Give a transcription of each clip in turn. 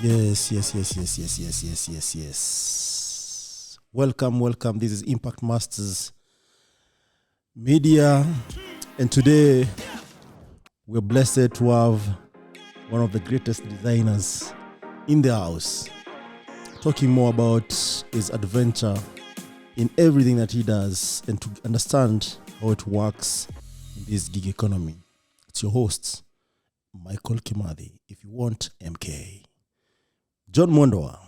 Yes. Welcome. This is Impact Masters Media, and today we're blessed to have one of the greatest designers in the house, talking more about his adventure in everything that he does and to understand how it works in this gig economy. It's your host, Michael Kimathi. If you want, MK. John MWENDWA,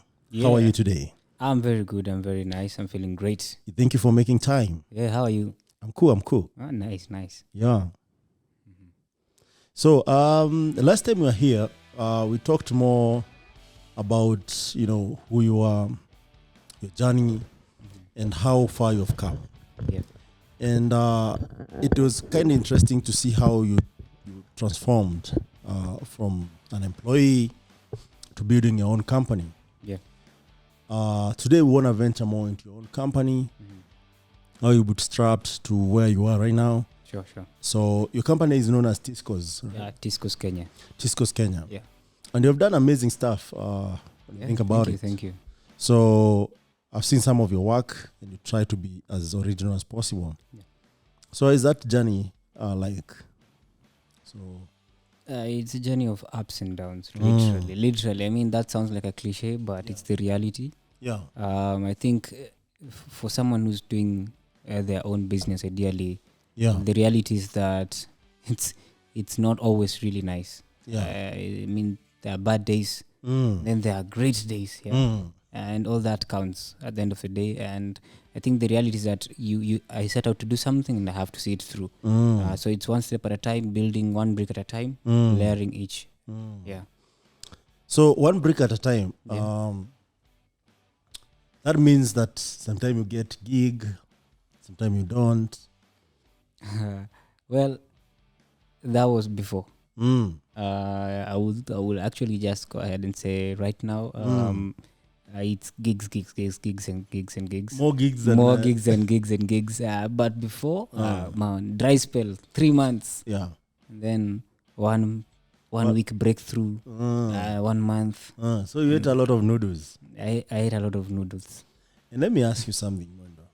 how are you today? I'm very good. I'm very nice. I'm feeling great. Thank you for making time. Yeah, how are you? I'm cool. Oh, nice. Yeah. Mm-hmm. So, the last time we were here, we talked more about, who you are, your journey, and how far you've come. Yeah. And it was kind of interesting to see how you transformed from an employee to building your own company. Yeah. Today we want to venture more into your own company. How you bootstrapped to where you are right now. Sure. So your company is known as Tiskos. Right? Yeah, Tiskos Kenya. Tiskos Kenya. Yeah. And you've done amazing stuff. Think about it. Thank you. So I've seen some of your work, and you try to be as original as possible. Yeah. So is that journey like? So it's a journey of ups and downs. Literally. I mean, that sounds like a cliche, but it's the reality. Yeah. I think for someone who's doing their own business, ideally, the reality is that it's not always really nice. Yeah. I mean, there are bad days, then there are great days. Yeah. And all that counts at the end of the day. And I think the reality is that I set out to do something and I have to see it through. So it's one step at a time, building one brick at a time, layering each. Yeah. So one brick at a time. Yeah. That means that sometimes you get gig, sometimes you don't. Well, that was before. I will actually just go ahead and say right now, it's gigs. More gigs and gigs. But before, dry spell, 3 months. Yeah. And then one week breakthrough, 1 month. So you ate a lot of noodles. I ate a lot of noodles. And let me ask you something, Mwendo.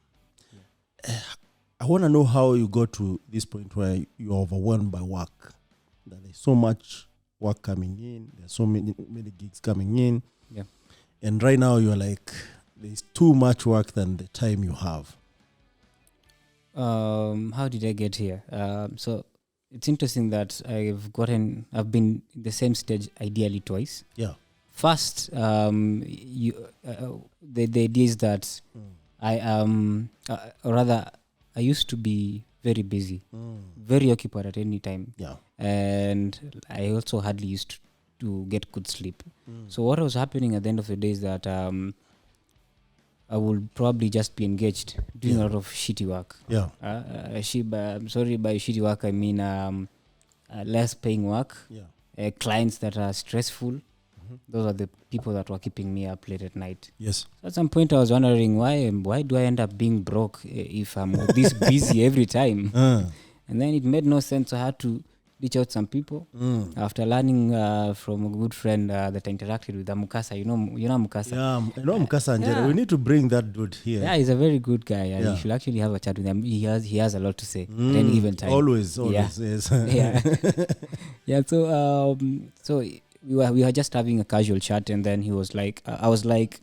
Yeah. I want to know how you got to this point where you're overwhelmed by work. That there's so much work coming in. There's so many gigs coming in. Yeah. And right now you're like, there's too much work than the time you have. How did I get here? So it's interesting that I've been in the same stage ideally twice. Yeah. First, the idea is that I used to be very busy, very occupied at any time. Yeah. And I also hardly used to get good sleep. So what was happening at the end of the day is that I would probably just be engaged doing a lot of shitty work. Yeah. I'm sorry, by shitty work I mean less paying work. Yeah. Clients that are stressful. Those are the people that were keeping me up late at night. Yes. So at some point I was wondering why do I end up being broke if I'm this busy every time? And then it made no sense. So I had to reach out some people. After learning from a good friend that I interacted with, Mukasa. You know Mukasa? Yeah, I know Mukasa. Yeah. We need to bring that dude here. Yeah, he's a very good guy. You should actually have a chat with him. He has a lot to say at any given time. Always, yeah. Yes. Yeah. Yeah, so we were just having a casual chat, and then he was like, I was like,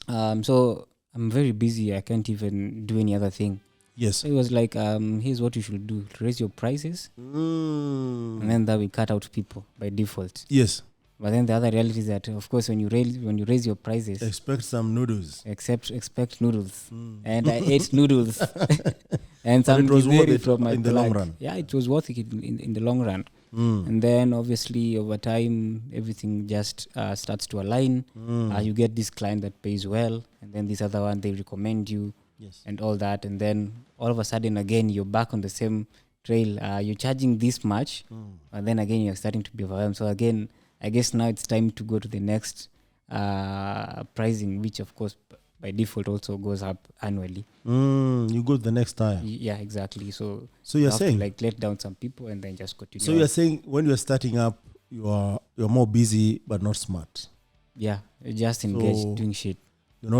so I'm very busy. I can't even do any other thing. Yes. So he was like, here's what you should do: raise your prices, and then that will cut out people by default. Yes. But then the other reality is that, of course, when you raise your prices, expect some noodles. Expect noodles, and I ate noodles, and some it was worth it from my in the long run. Yeah, it was worth it in the long run. And then obviously over time everything just starts to align. You get this client that pays well, and then this other one, they recommend you. Yes. And all that, and then all of a sudden again you're back on the same trail. You're charging this much, and then again you're starting to be overwhelmed. So again, I guess now it's time to go to the next pricing, which of course by default also goes up annually. You go the next time. Yeah, exactly. So you're saying to let down some people and then just continue. So you're saying when you're starting up, you're more busy but not smart. Yeah, you're just engaged So- doing shit. You're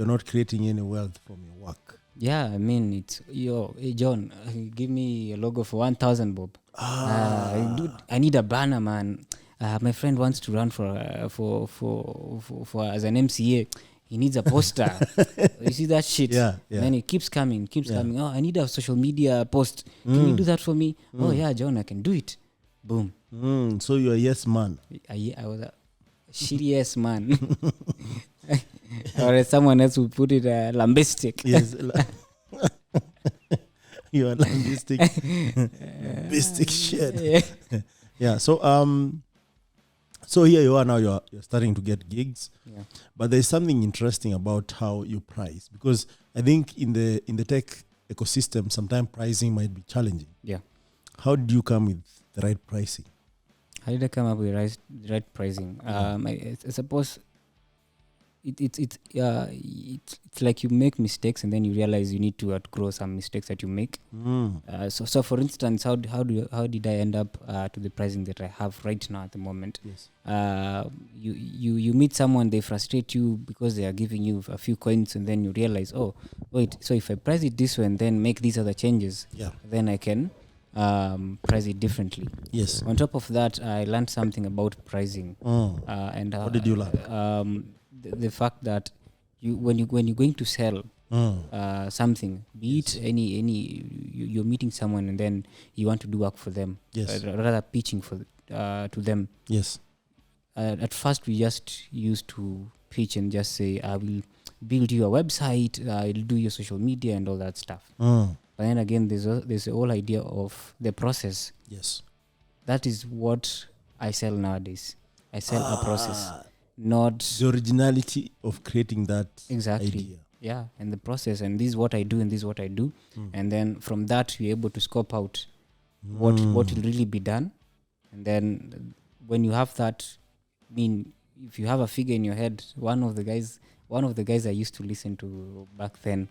not creating any wealth from your work. Yeah, I mean, it's hey John, give me a logo for 1,000 bob. Dude, I need a banner, man. My friend wants to run for as an MCA. He needs a poster. You see that shit? Yeah, yeah. Then it keeps coming. Yeah. Oh, I need a social media post. Can you do that for me? Oh yeah, John, I can do it. Boom. So you're a yes man. I was a shitty ass man. Or as someone else would put it, lambistic. Yes. You are lambistic shit. Yeah. Yeah. So here you are now. You're starting to get gigs, Yeah. but there's something interesting about how you price, because I think in the tech ecosystem, sometimes pricing might be challenging. Yeah. How do you come with the right pricing? How did I come up with the right pricing? I suppose it's like you make mistakes and then you realize you need to outgrow some mistakes that you make. So for instance, how did I end up to the pricing that I have right now at the moment? Yes. You meet someone, they frustrate you because they are giving you a few coins, and then you realize, oh wait, so if I price it this way and then make these other changes, Yeah. then I can price it differently. Yes. On top of that, I learned something about pricing. And What did you learn? The fact that when you're going to sell something, be it you're meeting someone and then you want to do work for them, Yes. rather pitching to them. Yes. At first, we just used to pitch and just say, I will build you a website, I'll do your social media and all that stuff. But then again, there's the whole idea of the process. Yes. That is what I sell nowadays. I sell a process, not The originality of creating that exactly. idea. Yeah, and the process, and this is what I do, and this is what I do, and then from that you're able to scope out what will really be done, and then when you have that, I mean, if you have a figure in your head, one of the guys I used to listen to back then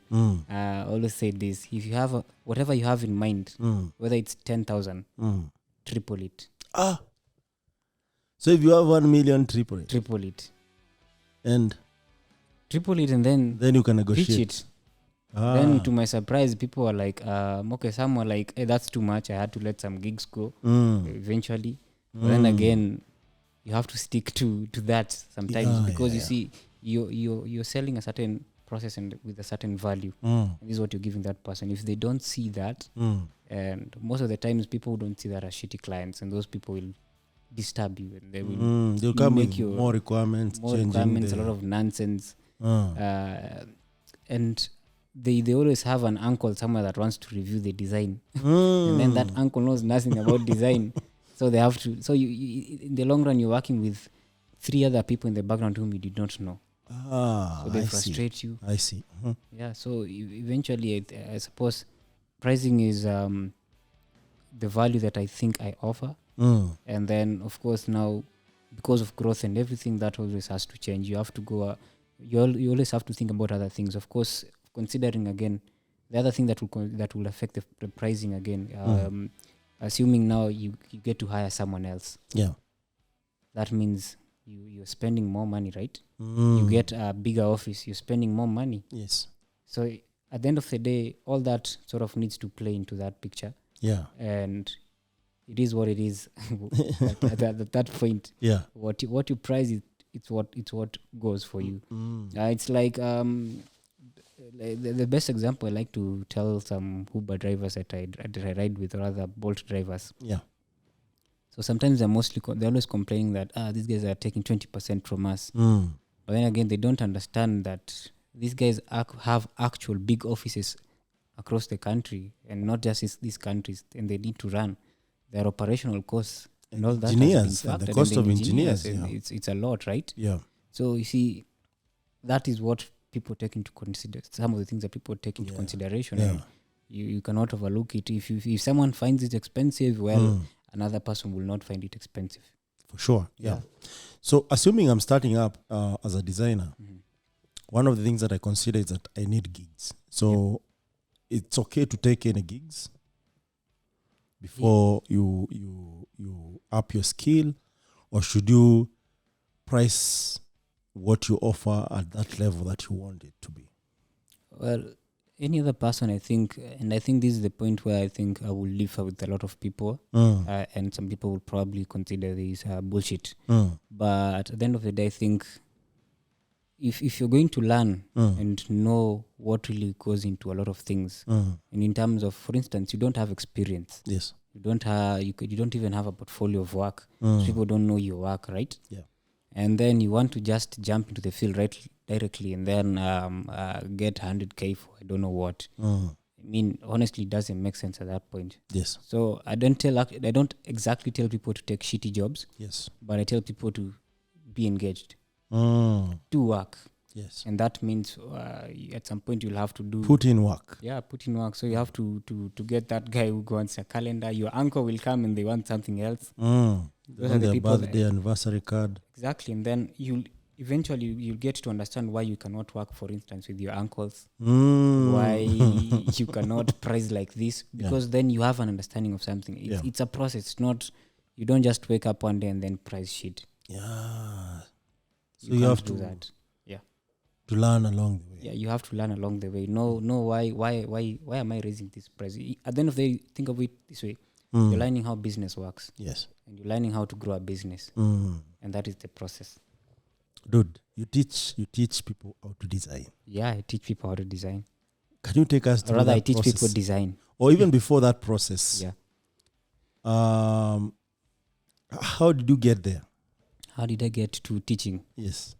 always said this: if you have whatever you have in mind, whether it's 10,000, triple it. So if you have 1 million, triple it. Triple it. And And then you can pitch negotiate. it. Then to my surprise, people were like, okay, some were like, hey, that's too much. I had to let some gigs go eventually. But then again, you have to stick to that sometimes because you see, you're selling a certain process and with a certain value. And this is what you're giving that person. If they don't see that, and most of the times people don't see that as shitty clients, and those people will disturb you and they will they'll come make with you more requirements, a lot of nonsense. And they always have an uncle somewhere that wants to review the design. And then that uncle knows nothing about design. So they have to, so you in the long run, you're working with 3 other people in the background whom you did not know. So they frustrate you. I see. Yeah, so eventually, I suppose pricing is the value that I think I offer. And then, of course, now, because of growth and everything, that always has to change. You have to go, you always have to think about other things. Of course, considering, again, the other thing that will affect the pricing, again, assuming now you get to hire someone else. Yeah. That means you're spending more money, right? You get a bigger office, you're spending more money. Yes. So at the end of the day, all that sort of needs to play into that picture. Yeah. And it is what it is at that point. Yeah. What you price it's what goes for you. It's like the best example I like to tell some Uber drivers that I ride with, or rather Bolt drivers. Yeah. So sometimes they're always complaining that these guys are taking 20% from us. But then again, they don't understand that these guys have actual big offices across the country, and not just these countries, and they need to run their operational costs and all that. Engineers, and the cost of engineers. And Yeah. it's a lot, right? Yeah. So you see, that is what people take into consider. Some of the things that people take into consideration. Yeah. And you cannot overlook it. If someone finds it expensive, well, another person will not find it expensive. For sure. Yeah. So assuming I'm starting up as a designer, one of the things that I consider is that I need gigs. So it's okay to take any gigs before you up your skill, or should you price what you offer at that level that you want it to be? Well, any other person, I think, and I think this is the point where I think I will differ with a lot of people, and some people will probably consider this bullshit. But at the end of the day, I think if you're going to learn and know what really goes into a lot of things, and in terms of, for instance, you don't have experience. Yes. You don't have, you don't even have a portfolio of work. So people don't know your work, right? Yeah. And then you want to just jump into the field directly and then get 100K for I don't know what. I mean, honestly, it doesn't make sense at that point. Yes. So I don't exactly tell people to take shitty jobs. Yes. But I tell people to be engaged, Mm. do work. Yes. And that means at some point you'll have to Put in work. Yeah, put in work. So you have to get that guy who wants a calendar. Your uncle will come and they want something else. Those are the people birthday, anniversary card. Exactly. And then you'll get to understand why you cannot work, for instance, with your uncles. Why you cannot price like this. Because then you have an understanding of something. It's a process. It's not, you don't just wake up one day and then price shit. Yeah. So you have to do that. To learn along the way. Yeah, you have to learn along the way. No, why am I raising this price? At the end of the day, think of it this way. You're learning how business works. Yes. And you're learning how to grow a business. And that is the process. Dude, you teach people how to design. Yeah, I teach people how to design. Can you take us through Rather, that I teach process? people design. Or even before that process. Yeah. How did you get there? How did I get to teaching? Yes.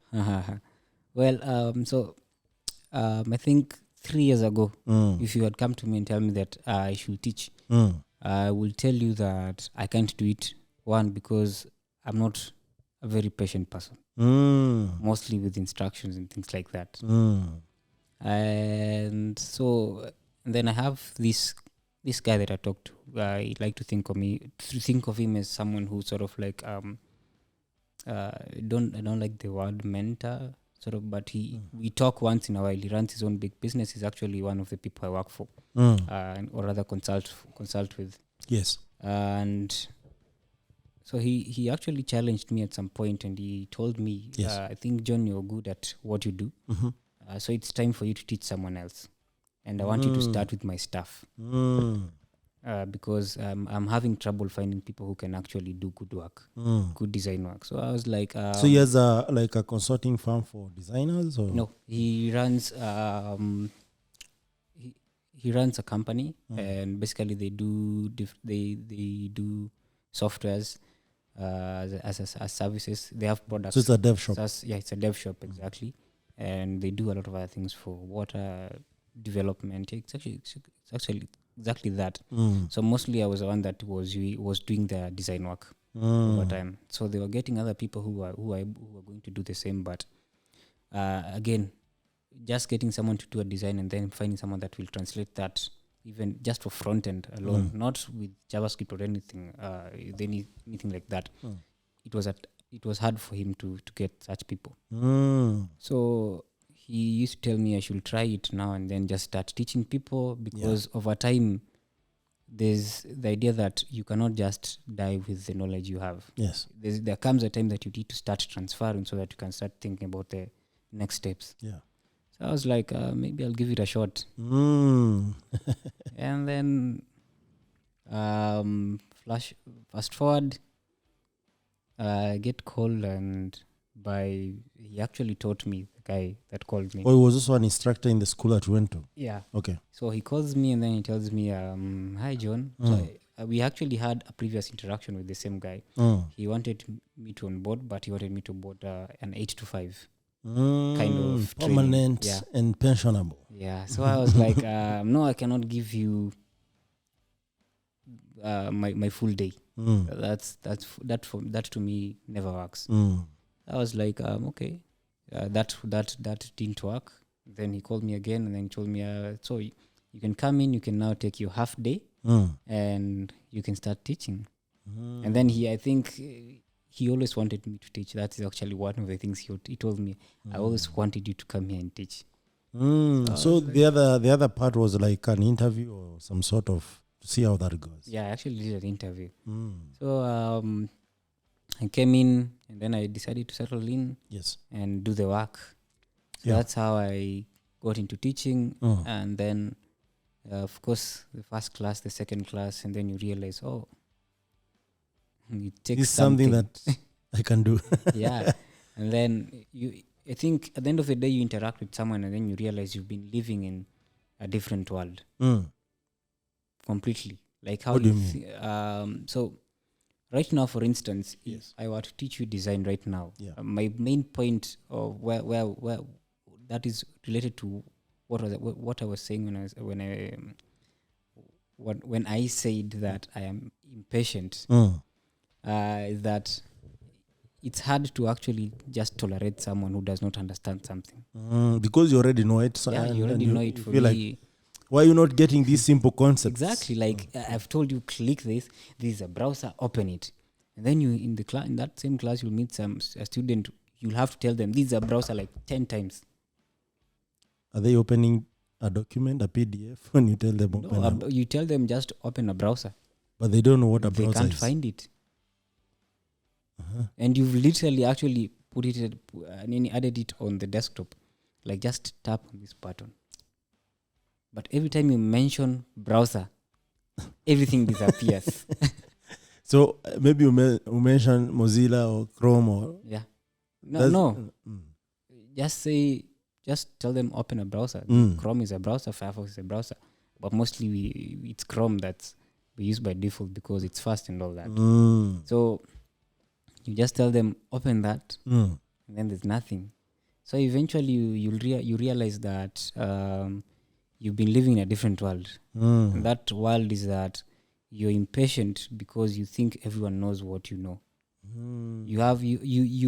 Well, I think 3 years ago, if you had come to me and tell me that I should teach, I will tell you that I can't do it. One, because I'm not a very patient person, mostly with instructions and things like that. And so then I have this guy that I talk to. I like to think of him as someone who sort of like I don't like the word mentor. Sort of, but we talk once in a while. He runs his own big business. He's actually one of the people I work for, or rather consult with. Yes. And so he actually challenged me at some point, and he told me, yes. I think, John, you're good at what you do. So it's time for you to teach someone else, and I want you to start with my staff. Because I'm having trouble finding people who can actually do good work, good design work. So I was like... so he has a consulting firm for designers? Or? No, he runs he runs a company, and basically they do they do softwares as services. They have products. So it's a dev shop. It's a dev shop, exactly. And they do a lot of other things for water development. It's actually exactly that. So mostly I was the one that was doing the design work over time. So they were getting other people who are going to do the same, but again, just getting someone to do a design and then finding someone that will translate that, even just for front end alone, not with JavaScript or anything anything like that. It was hard for him to get such people. So he used to tell me I should try it now and then just start teaching people, because over time there's the idea that you cannot just die with the knowledge you have. Yes. There comes a time that you need to start transferring so that you can start thinking about the next steps. Yeah. So I was like, maybe I'll give it a shot. And then fast forward, get called, and he actually taught me, the guy that called me. Oh, he was also an instructor in the school that you went to? Yeah. Okay. So he calls me and then he tells me, hi, John. So we actually had a previous interaction with the same guy. He wanted me to onboard, but he wanted me to board an 8 to 5 kind of permanent and pensionable. Yeah. So I was like, no, I cannot give you my full day. That to me never works. I was like, okay, that didn't work. Then he called me again, and then he told me, so you can come in, you can now take your half day, and you can start teaching. And then I think he always wanted me to teach. That is actually one of the things he told me. I always wanted you to come here and teach. So the other part was like an interview or some sort of, to see how that goes. Yeah, I actually did an interview. So I came in and then I decided to settle in Yes. and do the work. So Yeah. that's how I got into teaching. Mm. And then, of course, the first class, the second class, and then you realize, oh, it takes It's something that I can do. yeah. And then I think at the end of the day, you interact with someone and then you realize you've been living in a different world Mm. completely. Like how What do you mean? so right now, for instance, Yes. if I were to teach you design right now, Yeah. my main point of where that is related to what I was saying when I said that I am impatient, is that it's hard to actually just tolerate someone who does not understand something. Because you already know it. So Yeah, you already know it. you For feel me, like, why are you not getting these simple concepts? exactly. Like I've told you, click this. This is a browser. Open it, and then you in the class, in that same class, you'll meet a student. You'll have to tell them this is a browser like 10 times. Are they opening a document, a PDF, when you tell them open? No, you tell them just open a browser. But they don't know what a They browser can't is. find it. And you've literally actually put it and then added it on the desktop. Like just tap on this button. But every time you mention browser, everything disappears. So maybe you mention Mozilla or Chrome or Yeah. No. Mm. Just tell them open a browser. Chrome is a browser, Firefox is a browser. But mostly it's Chrome that's we use by default because it's fast and all that. So you just tell them open that, and then there's nothing. So eventually you realize that you've been living in a different world. And that world is that you're impatient because you think everyone knows what you know. You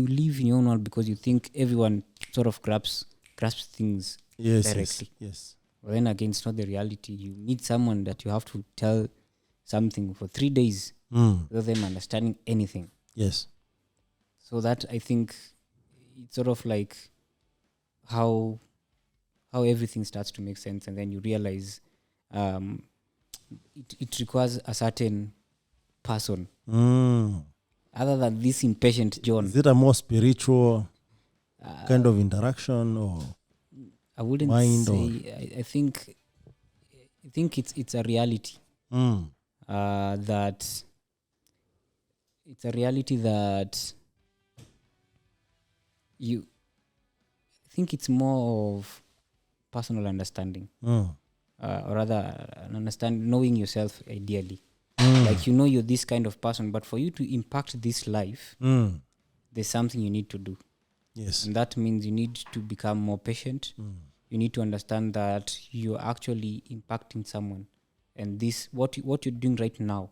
live in your own world because you think everyone sort of grasps things directly. Yes. But then again, it's not the reality. You need someone that you have to tell something for 3 days without them understanding anything. Yes. So that I think it's sort of like how everything starts to make sense, and then you realize it requires a certain person other than this impatient John. Is it a more spiritual kind of interaction, or I wouldn't mind, say. I think it's a reality that it's a reality that you. I think it's more of personal understanding, or rather, knowing yourself ideally. Like you're this kind of person, but for you to impact this life, there's something you need to do. Yes. And that means you need to become more patient. You need to understand that you're actually impacting someone, and this what you're doing right now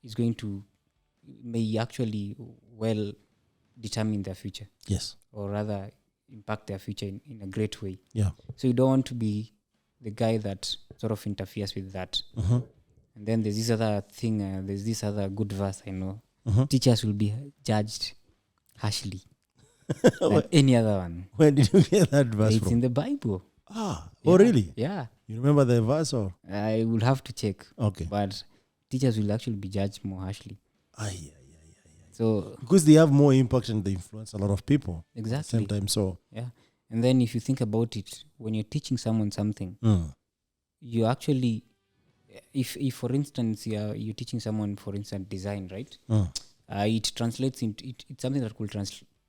is going to may actually well determine their future. Yes. Or rather impact their future in a great way. Yeah. So you don't want to be the guy that sort of interferes with that. And then there's this other thing, there's this other good verse I know. Teachers will be judged harshly than any other one. Where did you get that verse It's from? in the Bible. Oh, really? Yeah. You remember the verse, or? I will have to check. Okay. But teachers will actually be judged more harshly. Aye. So Because they have more impact and they influence a lot of people. exactly. At the same time, so. Yeah. And then if you think about it, when you're teaching someone something, you actually, if for instance you're teaching someone, for instance, design, right? It translates into it's something that could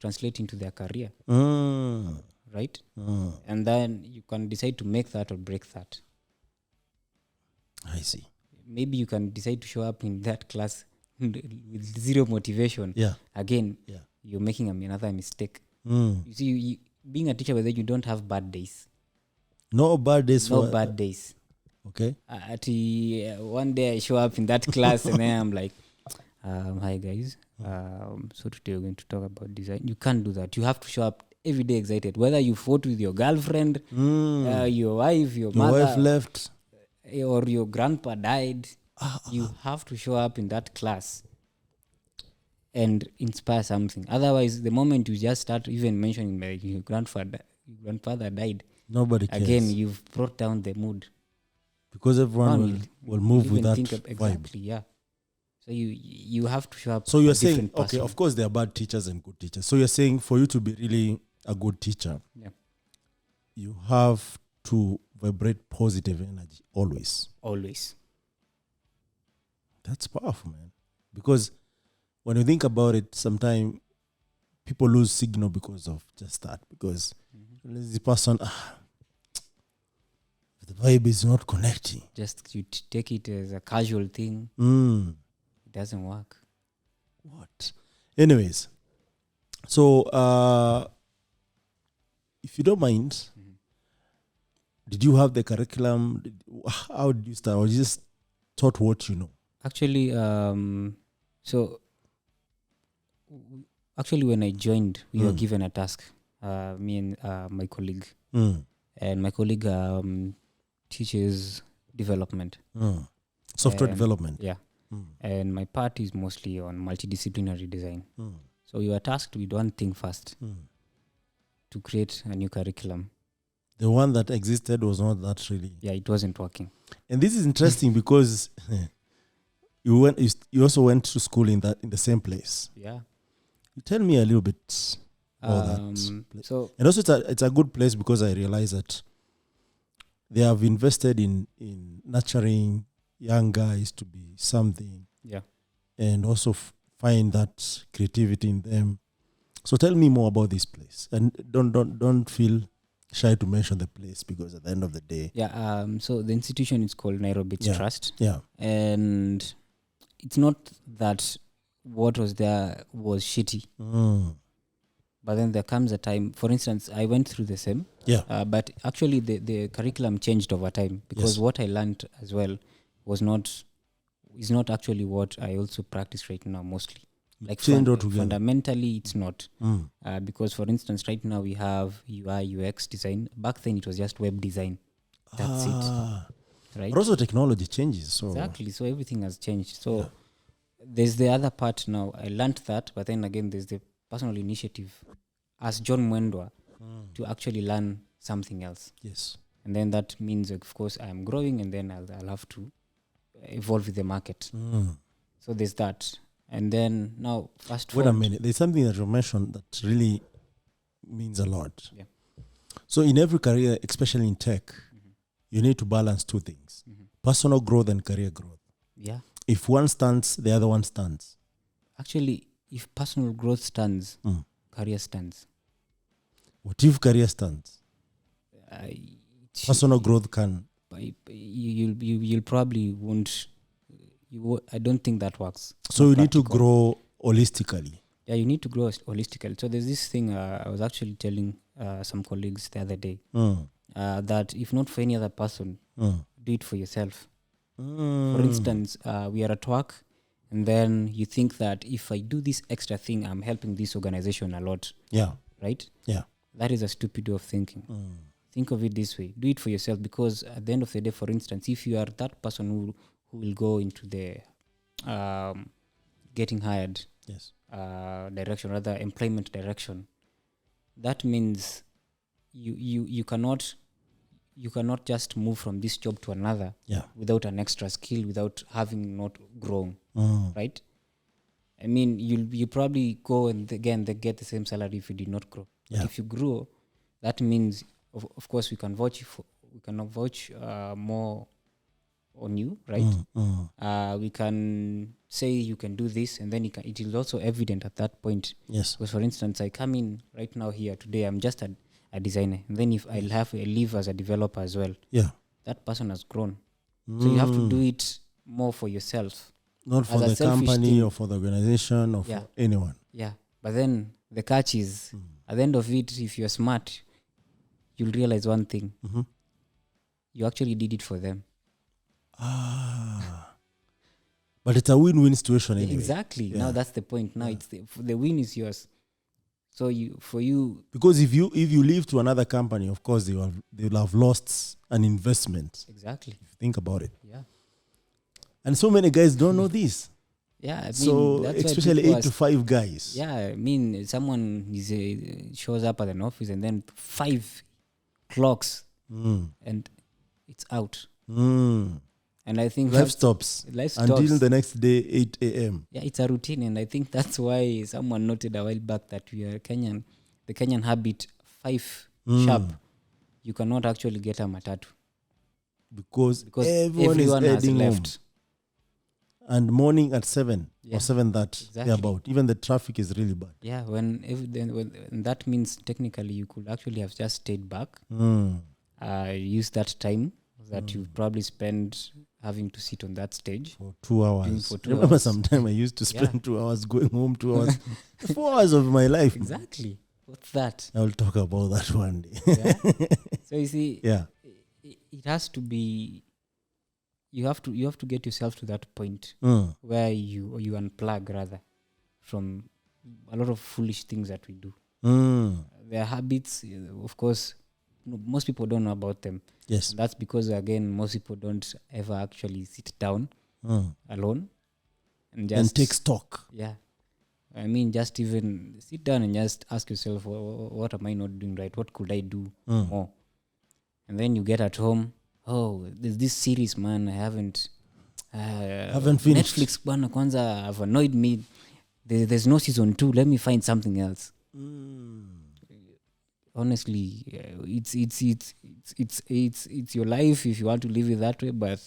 translate into their career, right? And then you can decide to make that or break that. I see. Maybe you can decide to show up in that class with zero motivation. Yeah. Again, Yeah. you're making another mistake. You see, being a teacher, whether you don't have bad days. No bad days. No bad days. Okay. One day I show up in that class and then I'm like, hi guys. So today we're going to talk about design. You can't do that. You have to show up every day excited. Whether you fought with your girlfriend, your wife, your mother, wife left, or your grandpa died, you have to show up in that class and inspire something. Otherwise, the moment you just start even mentioning like your grandfather died, nobody cares. again, you've brought down the mood. Because everyone will move with that vibe. Exactly, yeah. So you have to show up. So you're a saying, different person. okay, of course there are bad teachers and good teachers. So you're saying for you to be really a good teacher, Yeah. you have to vibrate positive energy always. Always. That's powerful, man. Because when you think about it, sometimes people lose signal because of just that. Because the person, the vibe is not connecting. Just you take it as a casual thing. It doesn't work. What? Anyways, so if you don't mind, did you have the curriculum? How did you start? Or you just taught what you know? Actually, when I joined, we were given a task. Me and my colleague, and my colleague teaches development, software development. Yeah, and my part is mostly on multidisciplinary design. So we were tasked with one thing first, to create a new curriculum. The one that existed was not that really. Yeah, it wasn't working. And this is interesting because you also went to school in the same place. Yeah. You tell me a little bit about that. So, and also it's a good place because I realize that they have invested in nurturing young guys to be something. Yeah. And also find that creativity in them. So tell me more about this place, and don't feel shy to mention the place, because at the end of the day, so the institution is called Nairobits Trust. Yeah. And it's not that what was there was shitty, but then there comes a time. For instance, I went through the same. Yeah. But actually, the curriculum changed over time, because what I learned as well is not actually what I also practice right now mostly. Like fundamentally, it's not. Because, for instance, right now we have UI, UX design. Back then, it was just web design. That's it. Right? But also technology changes. So exactly. So everything has changed. So there's the other part now. I learned that, but then again, there's the personal initiative as John MWENDWA to actually learn something else. Yes. And then that means, of course, I am growing, and then I'll have to evolve with the market. So there's that. And then now, fast forward. Wait a minute. There's something that you mentioned that really means a lot. Yeah. So in every career, especially in tech, you need to balance two things: personal growth and career growth. Yeah. If one stands, the other one stands. Actually, if personal growth stands, career stands. What if career stands? Personal growth can. You'll probably won't. I don't think that works. So you need to grow holistically. Yeah, you need to grow holistically. So there's this thing I was actually telling some colleagues the other day, that if not for any other person, do it for yourself. For instance, we are at work, and then you think that if I do this extra thing, I'm helping this organization a lot. Yeah. Right? Yeah. That is a stupid way of thinking. Think of it this way. Do it for yourself, because at the end of the day, for instance, if you are that person who will go into the getting hired direction, rather employment direction, that means you cannot just move from this job to another without an extra skill, without having not grown, right? I mean, you probably go and again they get the same salary if you did not grow. But if you grow, that means of course we can vouch more on you, right? We can say you can do this, and then it is also evident at that point. Yes. Because, for instance, I come in right now here today, I'm just a designer, and then if I'll have a leave as a developer as well, that person has grown. So you have to do it more for yourself, not for the company or for the organization or for anyone. Yeah, but then the catch is at the end of it, if you're smart, you'll realize one thing: you actually did it for them. But it's a win-win situation anyway. Exactly. Now that's the point. Now it's the win is yours. So because if you leave to another company, of course they will have lost an investment. Exactly. If you think about it. Yeah. And so many guys don't know this. Yeah. I mean, so that's especially 8 to 5 guys. Yeah. I mean, someone shows up at an office and then 5 clocks and it's out. And I think life stops until the next day, 8 a.m. Yeah, it's a routine. And I think that's why someone noted a while back that we are Kenyan. The Kenyan habit, 5 sharp, you cannot actually get a matatu. Because everyone is heading left. Home. And morning at 7 or 7:30, exactly. About. Even the traffic is really bad. Yeah, when that means technically you could actually have just stayed back, use that time that you probably spend having to sit on that stage for 2 hours. Remember, sometime I used to spend 2 hours going home, 2 hours, 4 hours of my life. Exactly. What's that? I'll talk about that one day. Yeah. So you see, it has to be. You have to get yourself to that point where you unplug rather from a lot of foolish things that we do. Their habits, of course, most people don't know about them. Yes, and that's because again most people don't ever actually sit down alone and take stock. Yeah, I mean, just even sit down and just ask yourself, what am I not doing right? What could I do more? And then you get at home. Oh, there's this series, man. I haven't finished. Netflix, bwana, kwanza have annoyed me. There's no season 2. Let me find something else. Honestly, it's your life if you want to live it that way. But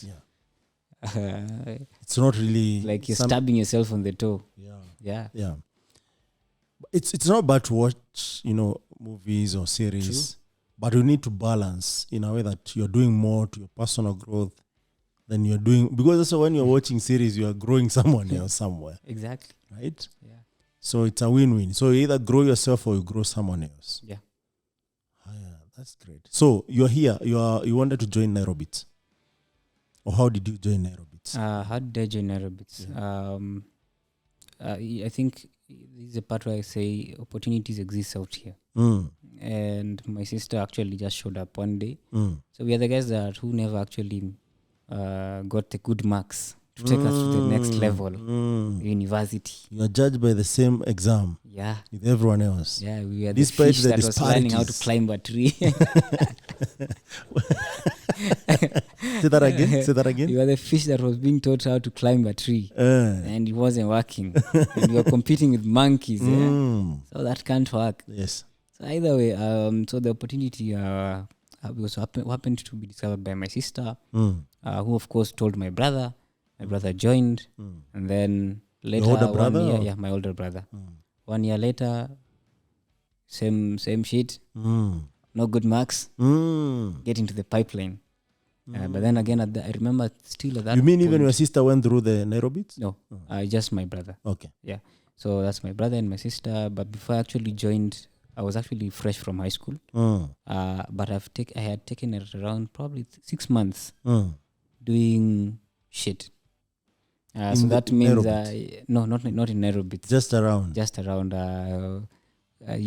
it's not really like you're stabbing yourself on the toe. Yeah. It's not bad to watch, movies or series. True. But you need to balance in a way that you're doing more to your personal growth than you're doing. Because also when you're watching series, you are growing someone else somewhere. Exactly. Right? Yeah. So it's a win-win. So you either grow yourself or you grow someone else. Yeah. That's great. So you're here. You wanted to join Nairobits. Or how did you join Nairobits? How did I join Nairobits? I think this is the part where I say opportunities exist out here. And my sister actually just showed up one day. So we are the guys who never actually got the good marks to take us to the next level, university. You are judged by the same exam. Yeah. With everyone else. Yeah, we are the fish that was learning how to climb a tree. Say that again. You are the fish that was being taught how to climb a tree. And it wasn't working. And you were competing with monkeys. So that can't work. Yes. So either way, so the opportunity was happened to be discovered by my sister, who of course told my brother. My brother joined, and then later, your older brother? 1 year, my older brother. 1 year later, same shit. No good marks. Get into the pipeline. But then again, I remember still at that. You mean point, even your sister went through the Nairobits? No, just my brother. Okay. Yeah. So that's my brother and my sister. But before I actually joined, I was actually fresh from high school. But I had taken it around probably 6 months doing shit. So that means no, not in Nairobits. Just around.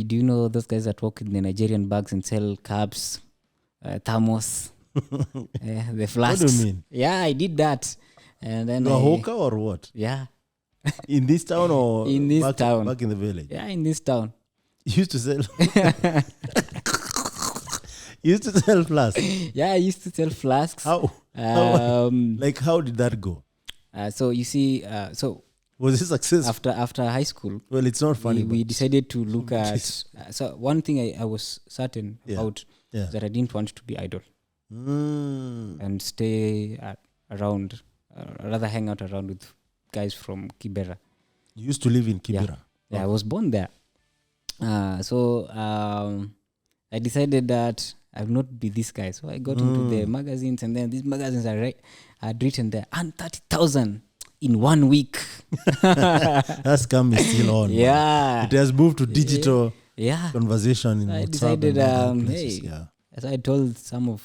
Do you know those guys that walk in the Nigerian bags and sell cups, thermos, the flasks? What do you mean? Yeah, I did that. And then a hawker or what? Yeah. In this town or in this town? Back in the village? Yeah, in this town. You used to sell. You used to sell flasks. Yeah, I used to sell flasks. How? Like how did that go? So you see, was it successful after high school? Well, it's not funny. We decided to look at. So one thing I was certain about is that I didn't want to be idle and stay around, rather hang out around with guys from Kibera. You used to live in Kibera. Yeah, I was born there. So I decided that I will not be this guy. So I got into the magazines, and then these magazines had written there, and 30,000 in 1 week. That scam is still on. Yeah. Man. It has moved to digital conversation in so I WhatsApp. Decided, as I told some of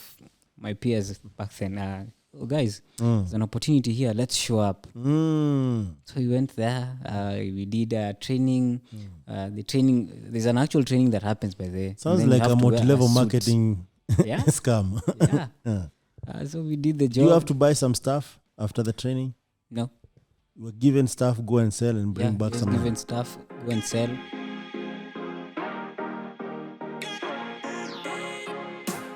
my peers back then, guys, there's an opportunity here. Let's show up. So we went there. We did training. The training, there's an actual training that happens by there. Sounds like a multi-level marketing scam. Yeah. So we did the job. You have to buy some stuff after the training? No. You were given stuff, go and sell and bring back some. Given stuff, go and sell.